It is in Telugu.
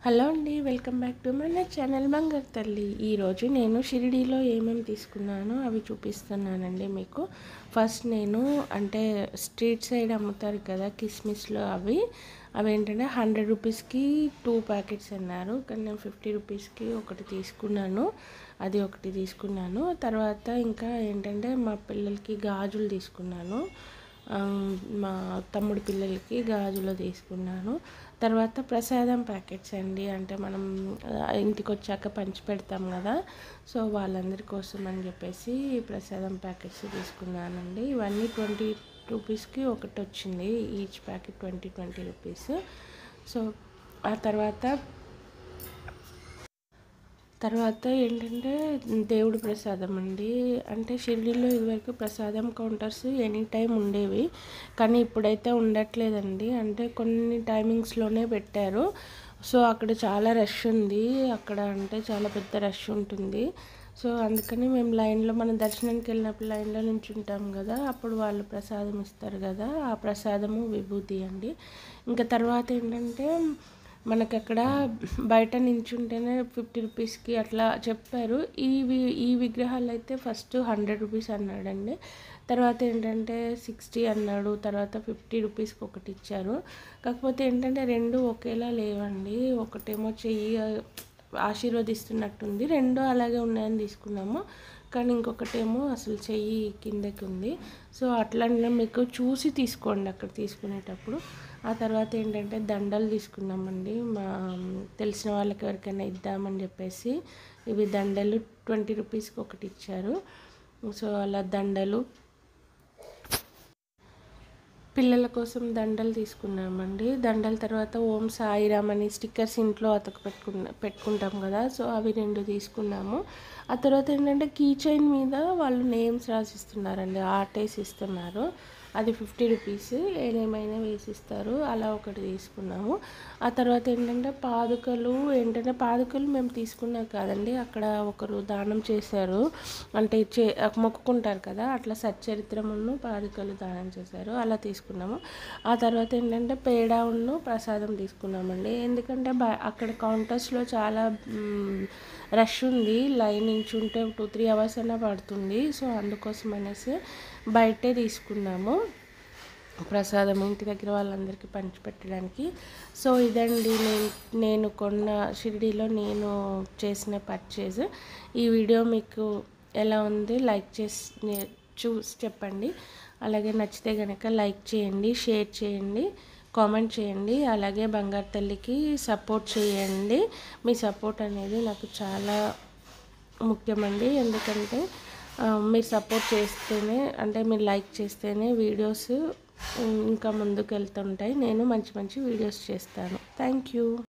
హలో అండి, వెల్కమ్ బ్యాక్ టు మన ఛానల్ బంగారు తల్లి. ఈరోజు నేను షిరిడీలో ఏమేమి తీసుకున్నానో అవి చూపిస్తున్నానండి మీకు. ఫస్ట్ నేను స్ట్రీట్ సైడ్ అమ్ముతారు కదా కిస్మిస్లో, అవి ఏంటంటే 100 రూపీస్కి 2 ప్యాకెట్స్ అన్నారు. కానీ నేను 50 రూపీస్కి ఒకటి తీసుకున్నాను. తర్వాత ఇంకా ఏంటంటే మా పిల్లలకి గాజులు తీసుకున్నాను, మా తమ్ముడి పిల్లలకి గాజులు తీసుకున్నాను. తర్వాత ప్రసాదం ప్యాకెట్స్ అండి, మనం ఇంటికి వచ్చాక పంచి పెడతాం కదా, సో వాళ్ళందరి కోసం అని చెప్పేసి ప్రసాదం ప్యాకెట్స్ తీసుకున్నానండి. ఇవన్నీ 20 రూపీస్కి ఒకటి వచ్చింది, ఈచ్ ప్యాకెట్ 20 రూపీస్. సో ఆ తర్వాత ఏంటంటే దేవుడి ప్రసాదం అండి. షిరిడీలో ఇదివరకు ప్రసాదం కౌంటర్స్ ఎనీ టైం ఉండేవి, కానీ ఇప్పుడైతే ఉండట్లేదండి. కొన్ని టైమింగ్స్లోనే పెట్టారు. సో అక్కడ చాలా రష్ ఉంది, చాలా పెద్ద రష్ ఉంటుంది. సో అందుకని మేము మన దర్శనానికి వెళ్ళినప్పుడు లైన్లో నుంచి ఉంటాం కదా, అప్పుడు వాళ్ళు ప్రసాదం ఇస్తారు కదా, ఆ ప్రసాదము విభూతి అండి. ఇంకా తర్వాత ఏంటంటే మనకు అక్కడ బయట నించుంటేనే 50 రూపీస్కి అట్లా చెప్పారు. ఈ విగ్రహాలు అయితే ఫస్ట్ 100 రూపీస్ అన్నాడండి, తర్వాత ఏంటంటే 60 అన్నాడు, తర్వాత 50 రూపీస్కి ఒకటి ఇచ్చారు. కాకపోతే ఏంటంటే రెండు ఒకేలా లేవండి, ఒకటేమో చెయ్యి ఆశీర్వదిస్తున్నట్టుంది, రెండు అలాగే ఉన్నాయని తీసుకున్నాము. కానీ ఇంకొకటేమో అసలు చెయ్యి కిందకి ఉంది. సో అట్లా మీకు చూసి తీసుకోండి అక్కడ తీసుకునేటప్పుడు. ఆ తర్వాత ఏంటంటే దండలు తీసుకున్నామండి, తెలిసిన వాళ్ళకి ఎవరికైనా ఇద్దామని చెప్పేసి. ఇవి దండలు 20 రూపీస్కి ఒకటి ఇచ్చారు. సో అలా దండలు, పిల్లల కోసం దండలు తీసుకున్నామండి. దండల తర్వాత ఓం సాయిరామ్ అని స్టిక్కర్స్ ఇంట్లో పెట్టుకుంటాం కదా, సో అవి 2 తీసుకున్నాము. ఆ తర్వాత ఏంటంటే కీ చైన్ మీద వాళ్ళు నేమ్స్ రాసిస్తున్నారండి, ఆర్ట్ వేసి ఇస్తున్నారు. అది 50 రూపీస్, ఏమైనా వేసిస్తారు, అలా ఒకటి తీసుకున్నాము. ఆ తర్వాత ఏంటంటే పాదుకలు మేము తీసుకున్నాం కాదండి, అక్కడ ఒకరు దానం చేశారు, మొక్కుకుంటారు కదా, అట్లా సచ్చరిత్రమును పాదుకలు దానం చేశారు, అలా తీసుకున్నాము. ఆ తర్వాత ఏంటంటే పేడాను ప్రసాదం తీసుకున్నామండి. ఎందుకంటే అక్కడ కౌంటర్స్లో చాలా రష్ ఉంది, లైన్ నించుంటే 2-3 అవర్స్ అయినా పడుతుంది. సో అందుకోసం అనేసి బయటే తీసుకున్నాము ప్రసాదం, ఇంటి దగ్గర వాళ్ళందరికీ పంచిపెట్టడానికి. సో ఇదండి నేను కొన్న షిరిడీలో నేను చేసిన పర్చేజ్. ఈ వీడియో మీకు ఎలా ఉంది చూసి చెప్పండి. అలాగే నచ్చితే కనుక లైక్ చేయండి, షేర్ చేయండి, కామెంట్ చేయండి. అలాగే బంగారు తల్లికి సపోర్ట్ చేయండి. మీ సపోర్ట్ అనేది నాకు చాలా ముఖ్యమండి, ఎందుకంటే మీరు సపోర్ట్ చేస్తేనే, మీరు లైక్ చేస్తేనే వీడియోస్ ఇంకా ముందుకు వెళ్తుంటాయి, నేను మంచి వీడియోస్ చేస్తాను. Thank you.